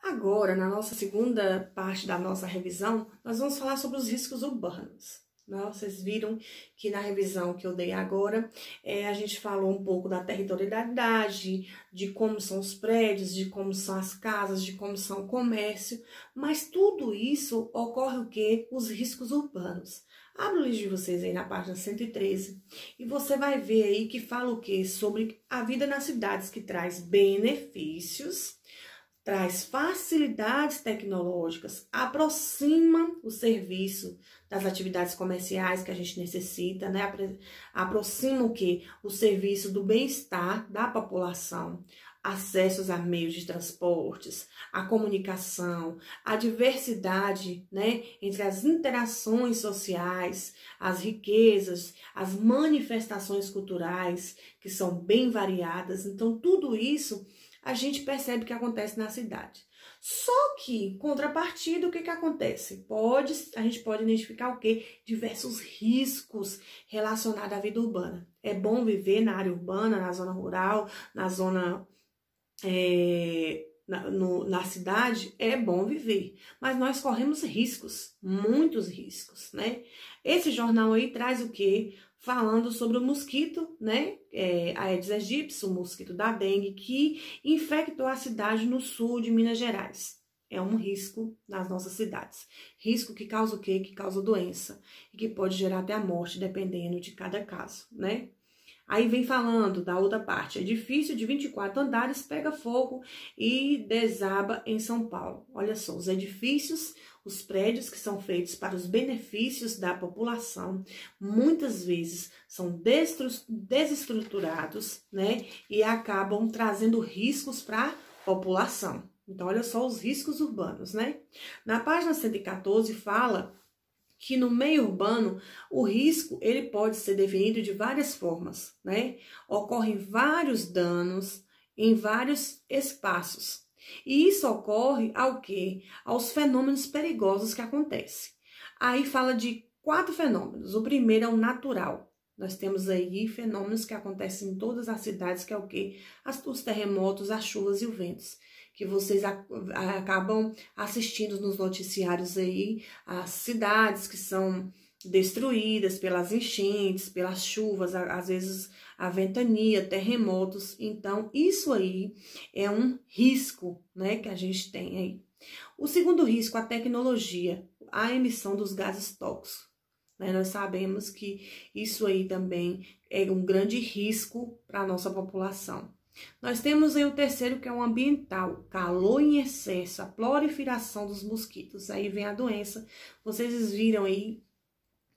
Agora, na nossa segunda parte da nossa revisão, nós vamos falar sobre os riscos urbanos. Vocês viram que na revisão que eu dei agora, a gente falou um pouco da territorialidade, de como são os prédios, de como são as casas, de como são o comércio, mas tudo isso ocorre o quê? Os riscos urbanos. Abra o livro de vocês aí na página 113 e você vai ver aí que fala o quê? Sobre a vida nas cidades, que traz benefícios, traz facilidades tecnológicas, aproxima o serviço das atividades comerciais que a gente necessita, né? Aproxima o quê? O serviço do bem-estar da população, acessos a meios de transportes, a comunicação, a diversidade, né? Entre as interações sociais, as riquezas, as manifestações culturais, que são bem variadas. Então, tudo isso a gente percebe que acontece na cidade. Só que, contrapartida, o que acontece? A gente pode identificar o quê? Diversos riscos relacionados à vida urbana. É bom viver na área urbana, na zona rural, na zona... na cidade, é bom viver, mas nós corremos riscos, muitos riscos, né? Esse jornal aí traz o quê? Falando sobre o mosquito, né? A Aedes aegypti, o mosquito da dengue, que infectou a cidade no sul de Minas Gerais. É um risco nas nossas cidades. Risco que causa o quê? Que causa doença e que pode gerar até a morte, dependendo de cada caso, né? Aí vem falando da outra parte, edifício de 24 andares pega fogo e desaba em São Paulo. Olha só, os edifícios, os prédios que são feitos para os benefícios da população, muitas vezes são desestruturados, né? E acabam trazendo riscos para a população. Então, olha só os riscos urbanos, né? Na página 114 fala que no meio urbano o risco ele pode ser definido de várias formas, né? Ocorrem vários danos em vários espaços. E isso ocorre ao quê? Aos fenômenos perigosos que acontecem. Aí fala de 4 fenômenos. O primeiro é o natural. Nós temos aí fenômenos que acontecem em todas as cidades, que é o quê? Os terremotos, as chuvas e os ventos, que vocês acabam assistindo nos noticiários aí, as cidades que são destruídas pelas enchentes, pelas chuvas, às vezes a ventania, terremotos. Então, isso aí é um risco, né, que a gente tem aí. O segundo risco, a tecnologia, a emissão dos gases tóxicos. Nós sabemos que isso aí também é um grande risco para a nossa população. Nós temos aí o terceiro, que é o ambiental, calor em excesso, a proliferação dos mosquitos. Aí vem a doença. Vocês viram aí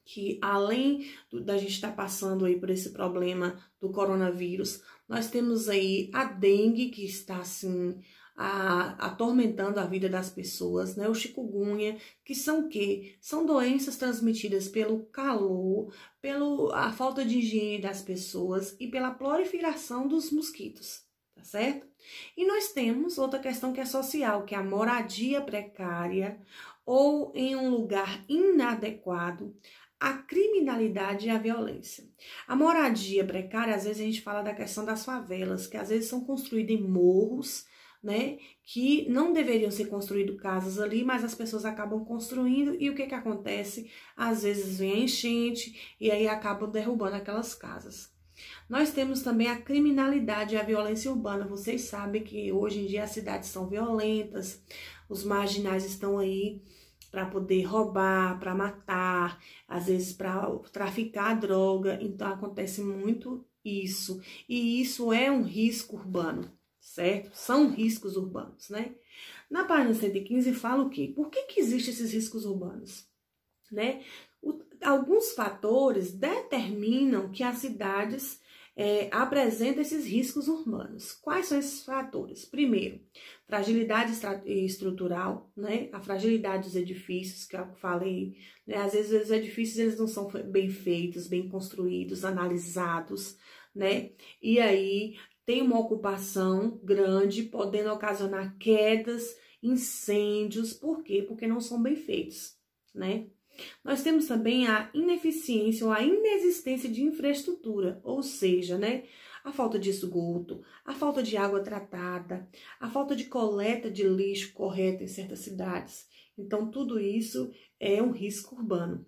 que além da gente estar passando aí por esse problema do coronavírus, nós temos aí a dengue, que está assim atormentando a vida das pessoas, né? O chikungunya, que são o quê? São doenças transmitidas pelo calor, pela falta de higiene das pessoas e pela proliferação dos mosquitos, tá certo? E nós temos outra questão que é social, que é a moradia precária ou em um lugar inadequado, a criminalidade e a violência. A moradia precária, às vezes a gente fala da questão das favelas, que às vezes são construídas em morros, né, que não deveriam ser construídas casas ali, mas as pessoas acabam construindo e o que acontece? Às vezes vem a enchente e aí acabam derrubando aquelas casas. Nós temos também a criminalidade e a violência urbana. Vocês sabem que hoje em dia as cidades são violentas, os marginais estão aí para poder roubar, para matar, às vezes para traficar droga, então acontece muito isso. E isso é um risco urbano, certo? São riscos urbanos, né? Na página 115 fala o quê? Por que existem esses riscos urbanos? Né? Alguns fatores determinam que as cidades apresentam esses riscos urbanos. Quais são esses fatores? Primeiro, fragilidade estrutural, né? A fragilidade dos edifícios, que eu falei, né? Às vezes os edifícios eles não são bem feitos, bem construídos, analisados, né? E aí tem uma ocupação grande, podendo ocasionar quedas, incêndios. Por quê? Porque não são bem feitos, né? Nós temos também a ineficiência ou a inexistência de infraestrutura, ou seja, né, a falta de esgoto, a falta de água tratada, a falta de coleta de lixo correta em certas cidades. Então, tudo isso é um risco urbano.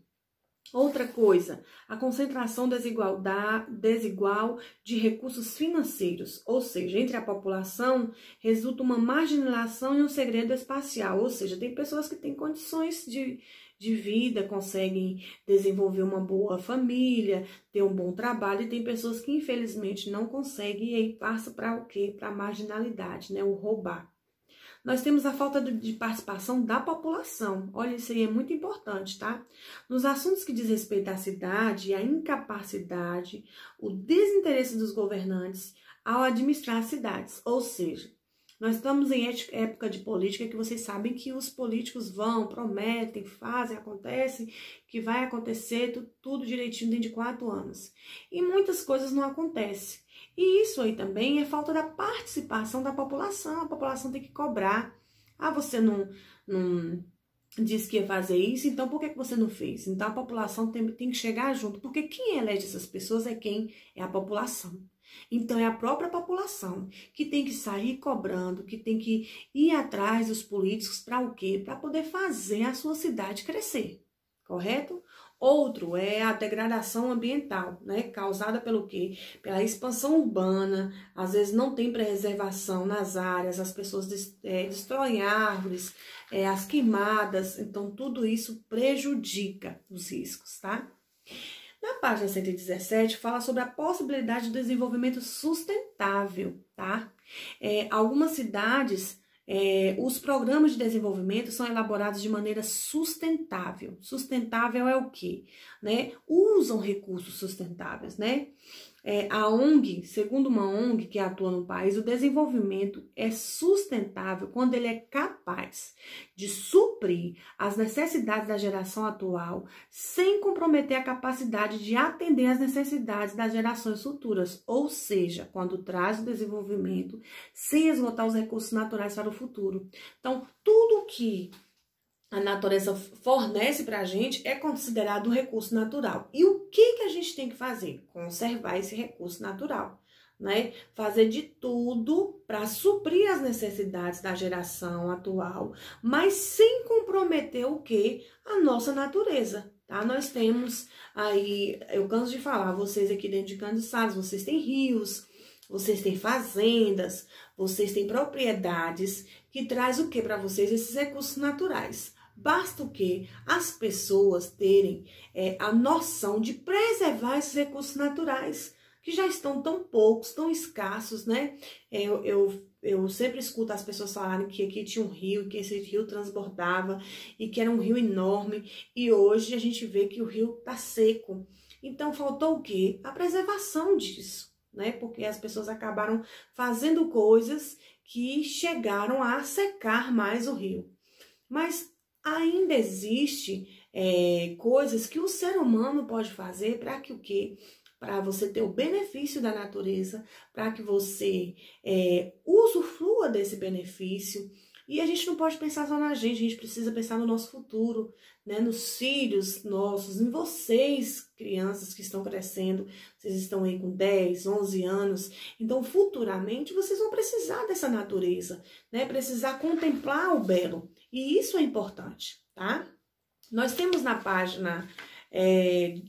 Outra coisa, a concentração desigual de recursos financeiros, ou seja, entre a população resulta uma marginalização e um segredo espacial, ou seja, tem pessoas que têm condições de vida, conseguem desenvolver uma boa família, ter um bom trabalho, e tem pessoas que infelizmente não conseguem e aí passa para o quê? Para a marginalidade, né? O roubar. Nós temos a falta de participação da população. Olha, isso aí é muito importante, tá? Nos assuntos que diz respeito à cidade, a incapacidade, o desinteresse dos governantes ao administrar as cidades. Ou seja, nós estamos em época de política que vocês sabem que os políticos vão, prometem, fazem, acontece, que vai acontecer tudo direitinho dentro de 4 anos. E muitas coisas não acontecem. E isso aí também é falta da participação da população. A população tem que cobrar. Ah, você não disse que ia fazer isso, então por que você não fez? Então a população tem que chegar junto, porque quem elege essas pessoas é quem? É a população. Então é a própria população que tem que sair cobrando, que tem que ir atrás dos políticos para o quê? Para poder fazer a sua cidade crescer, correto? Outro é a degradação ambiental, né? Causada pelo quê? Pela expansão urbana, às vezes não tem preservação nas áreas, as pessoas destroem árvores, as queimadas, então tudo isso prejudica os riscos, tá? Na página 117 fala sobre a possibilidade de desenvolvimento sustentável, tá? Algumas cidades... os programas de desenvolvimento são elaborados de maneira sustentável. Sustentável é o quê? Né? Usam recursos sustentáveis, né? A ONG, segundo uma ONG que atua no país, o desenvolvimento é sustentável quando ele é capaz de suprir as necessidades da geração atual sem comprometer a capacidade de atender às necessidades das gerações futuras, ou seja, quando traz o desenvolvimento sem esgotar os recursos naturais para o futuro. Então, tudo que a natureza fornece para a gente é considerado um recurso natural. E o que a gente tem que fazer? Conservar esse recurso natural, né? Fazer de tudo para suprir as necessidades da geração atual, mas sem comprometer o quê? A nossa natureza, tá? Nós temos aí, eu canso de falar, vocês aqui dentro de Cândido Sales, vocês têm rios, vocês têm fazendas, vocês têm propriedades que traz o que para vocês? Esses recursos naturais. Basta o quê? As pessoas terem a noção de preservar esses recursos naturais, que já estão tão poucos, tão escassos, né? Eu sempre escuto as pessoas falarem que aqui tinha um rio, que esse rio transbordava e que era um rio enorme, e hoje a gente vê que o rio está seco. Então faltou o quê? A preservação disso, né? Porque as pessoas acabaram fazendo coisas que chegaram a secar mais o rio. Mas ainda existe coisas que o ser humano pode fazer para que o quê? Para você ter o benefício da natureza, para que você usufrua desse benefício. E a gente não pode pensar só na gente, a gente precisa pensar no nosso futuro, né? Nos filhos nossos, em vocês, crianças que estão crescendo, vocês estão aí com 10, 11 anos, então futuramente vocês vão precisar dessa natureza, né? Precisar contemplar o belo, e isso é importante, tá? Nós temos na página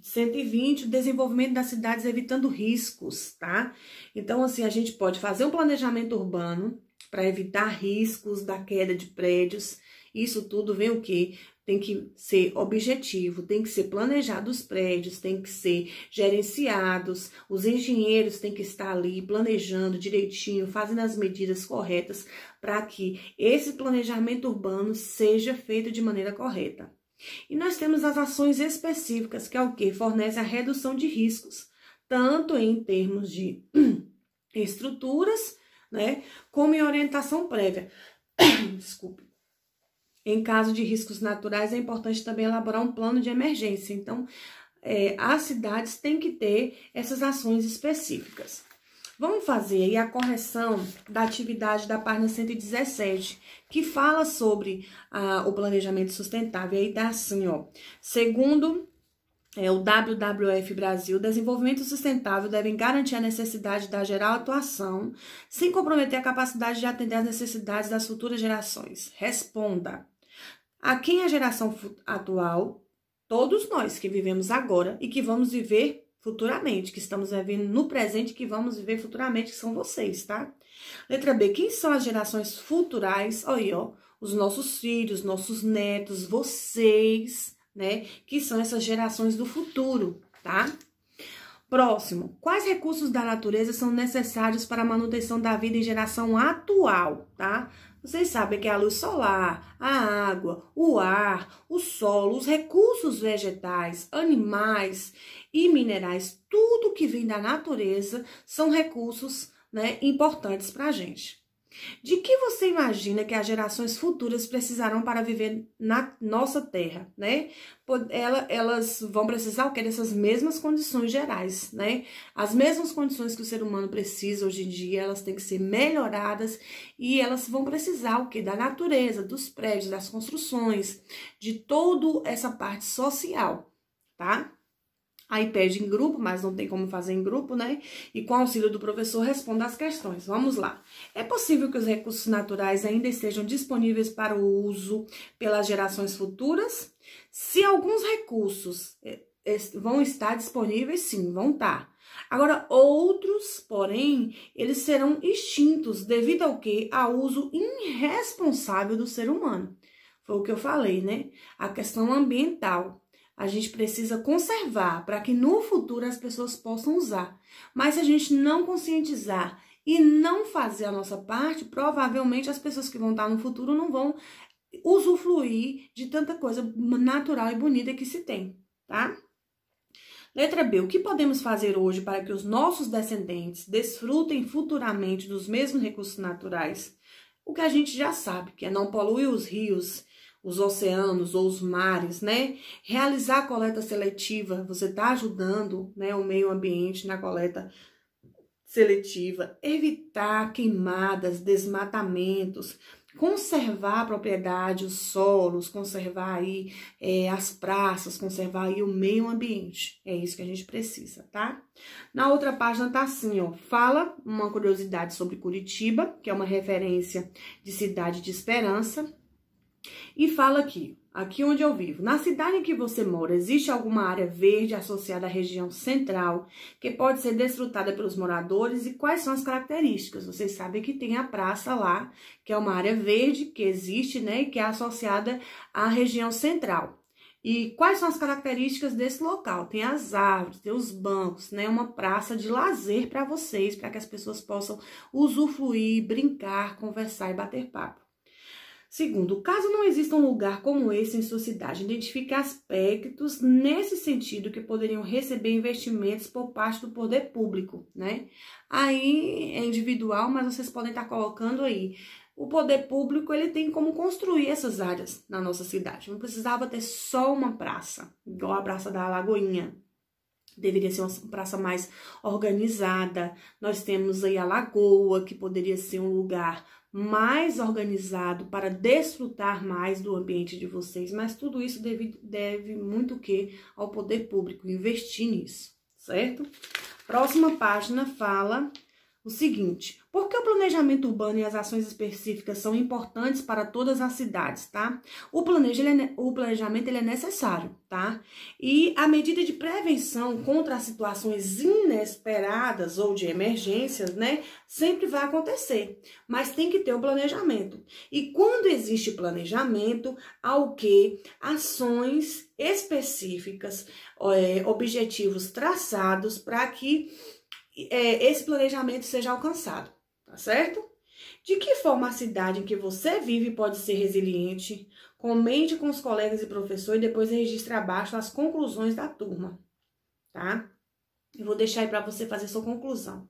120 o desenvolvimento das cidades evitando riscos, tá? Então, assim, a gente pode fazer um planejamento urbano para evitar riscos da queda de prédios. Isso tudo vem o quê? Tem que ser objetivo, tem que ser planejado os prédios, tem que ser gerenciados, os engenheiros têm que estar ali planejando direitinho, fazendo as medidas corretas para que esse planejamento urbano seja feito de maneira correta. E nós temos as ações específicas, que é o que? Fornece a redução de riscos, tanto em termos de estruturas, né, como em orientação prévia. Desculpe. Em caso de riscos naturais, é importante também elaborar um plano de emergência. Então, as cidades têm que ter essas ações específicas. Vamos fazer aí a correção da atividade da página 117, que fala sobre o planejamento sustentável. Aí tá assim, ó. Segundo o WWF Brasil, desenvolvimento sustentável devem garantir a necessidade da geral atuação, sem comprometer a capacidade de atender às necessidades das futuras gerações. Responda. A quem a geração atual? Todos nós que vivemos agora e que vamos viver futuramente, que estamos vivendo no presente e que vamos viver futuramente, que são vocês, tá? Letra B. Quem são as gerações futurais? Aí, ó, os nossos filhos, nossos netos, vocês, né? Que são essas gerações do futuro, tá? Próximo. Quais recursos da natureza são necessários para a manutenção da vida em geração atual, tá? Vocês sabem que a luz solar, a água, o ar, o solo, os recursos vegetais, animais e minerais, tudo que vem da natureza são recursos, né, importantes para a gente. De que você imagina que as gerações futuras precisarão para viver na nossa terra, né? Elas vão precisar o quê? Dessas mesmas condições gerais, né? As mesmas condições que o ser humano precisa hoje em dia, elas têm que ser melhoradas e elas vão precisar o quê? Da natureza, dos prédios, das construções, de toda essa parte social, tá? Aí pede em grupo, mas não tem como fazer em grupo, né? E com o auxílio do professor responda as questões. Vamos lá. É possível que os recursos naturais ainda estejam disponíveis para o uso pelas gerações futuras? Se alguns recursos vão estar disponíveis, sim, vão estar. Agora, outros, porém, eles serão extintos devido ao quê? Ao uso irresponsável do ser humano. Foi o que eu falei, né? A questão ambiental. A gente precisa conservar para que no futuro as pessoas possam usar. Mas se a gente não conscientizar e não fazer a nossa parte, provavelmente as pessoas que vão estar no futuro não vão usufruir de tanta coisa natural e bonita que se tem, tá? Letra B. O que podemos fazer hoje para que os nossos descendentes desfrutem futuramente dos mesmos recursos naturais? O que a gente já sabe, que é não poluir os rios, os oceanos ou os mares, né? Realizar a coleta seletiva, você está ajudando, né, o meio ambiente na coleta seletiva. Evitar queimadas, desmatamentos, conservar a propriedade, os solos, conservar aí as praças, conservar aí o meio ambiente. É isso que a gente precisa, tá? Na outra página tá assim, ó, fala uma curiosidade sobre Curitiba, que é uma referência de cidade de esperança. E fala aqui onde eu vivo. Na cidade em que você mora, existe alguma área verde associada à região central que pode ser desfrutada pelos moradores? E quais são as características? Vocês sabem que tem a praça lá, que é uma área verde que existe, né, e que é associada à região central. E quais são as características desse local? Tem as árvores, tem os bancos, né? Uma praça de lazer para vocês, para que as pessoas possam usufruir, brincar, conversar e bater papo. Segundo, caso não exista um lugar como esse em sua cidade, identifique aspectos nesse sentido que poderiam receber investimentos por parte do poder público, né? Aí é individual, mas vocês podem estar colocando aí. O poder público, ele tem como construir essas áreas na nossa cidade. Não precisava ter só uma praça, igual a Praça da Lagoinha. Deveria ser uma praça mais organizada. Nós temos aí a Lagoa, que poderia ser um lugar mais organizado para desfrutar mais do ambiente de vocês, mas tudo isso deve muito o quê? Ao poder público, investir nisso, certo? Próxima página fala o seguinte: por que o planejamento urbano e as ações específicas são importantes para todas as cidades, tá? O planejamento ele é necessário, tá? E a medida de prevenção contra as situações inesperadas ou de emergências, né, sempre vai acontecer, mas tem que ter um planejamento. E quando existe planejamento, há o quê? Ações específicas, objetivos traçados para que esse planejamento seja alcançado, tá certo? De que forma a cidade em que você vive pode ser resiliente? Comente com os colegas e professores e depois registre abaixo as conclusões da turma, tá? Eu vou deixar aí para você fazer sua conclusão.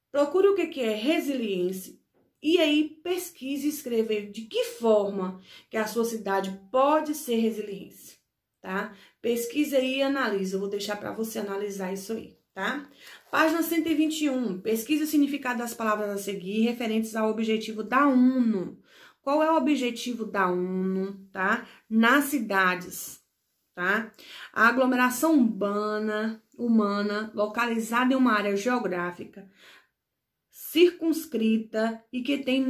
Procure o que é resiliência e aí pesquise e escreva de que forma que a sua cidade pode ser resiliência, tá? Pesquise aí e analise. Eu vou deixar para você analisar isso aí, tá? Página 121. Pesquise o significado das palavras a seguir referentes ao objetivo da ONU. Qual é o objetivo da ONU, tá? Nas cidades. tá? A aglomeração humana localizada em uma área geográfica circunscrita e que tem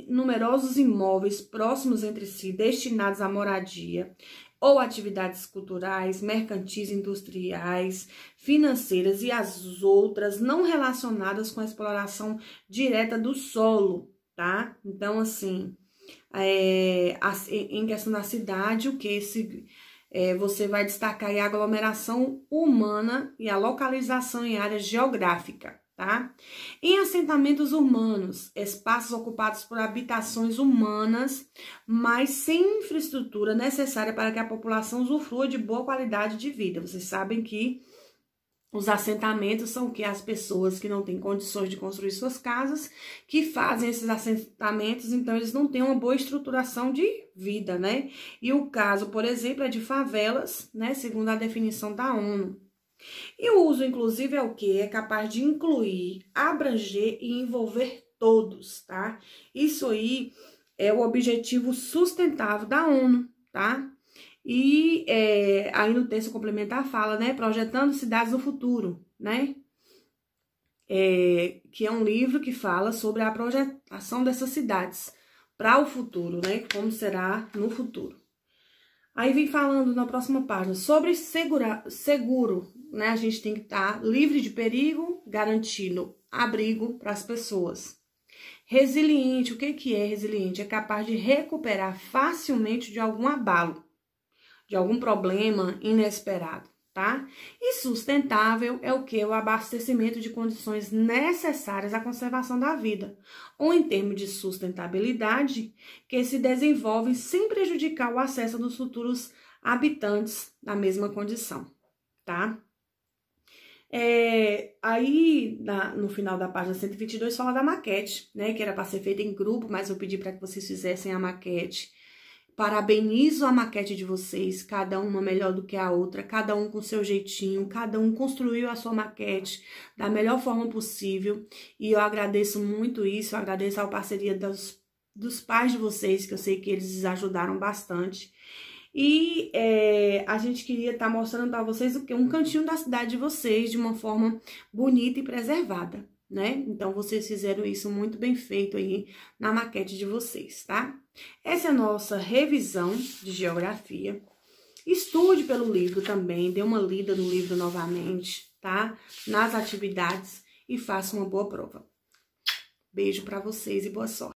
numerosos imóveis próximos entre si, destinados à moradia ou atividades culturais, mercantis, industriais, financeiras e as outras não relacionadas com a exploração direta do solo, tá? Então, assim, em questão da cidade, o que você vai destacar aí a aglomeração humana e a localização em área geográfica, tá? Em assentamentos humanos, espaços ocupados por habitações humanas, mas sem infraestrutura necessária para que a população usufrua de boa qualidade de vida. Vocês sabem que os assentamentos são que as pessoas que não têm condições de construir suas casas, que fazem esses assentamentos, então eles não têm uma boa estruturação de vida, né? E o caso, por exemplo, é de favelas, né? Segundo a definição da ONU. E o uso inclusivo é o quê? É capaz de incluir, abranger e envolver todos, tá? Isso aí é o objetivo sustentável da ONU, tá? E aí no texto complementar fala, né? Projetando cidades do futuro, né? Que é um livro que fala sobre a projetação dessas cidades para o futuro, né? Como será no futuro. Aí vem falando na próxima página sobre seguro, né? A gente tem que estar livre de perigo, garantindo abrigo para as pessoas. Resiliente, o que é resiliente? É capaz de recuperar facilmente de algum abalo, de algum problema inesperado, tá? E sustentável é o que? O abastecimento de condições necessárias à conservação da vida, ou em termos de sustentabilidade, que se desenvolvem sem prejudicar o acesso dos futuros habitantes na mesma condição, tá? Aí, no final da página 122, fala da maquete, né? Que era para ser feita em grupo, mas eu pedi para que vocês fizessem a maquete. Parabenizo a maquete de vocês, cada uma melhor do que a outra, cada um com seu jeitinho, cada um construiu a sua maquete da melhor forma possível. E eu agradeço muito isso, eu agradeço a parceria dos pais de vocês, que eu sei que eles ajudaram bastante. E a gente queria estar mostrando para vocês o que? Um cantinho da cidade de vocês de uma forma bonita e preservada, né? Então, vocês fizeram isso muito bem feito aí na maquete de vocês, tá? Essa é a nossa revisão de geografia. Estude pelo livro também, dê uma lida no livro novamente, tá? Nas atividades e faça uma boa prova. Beijo para vocês e boa sorte.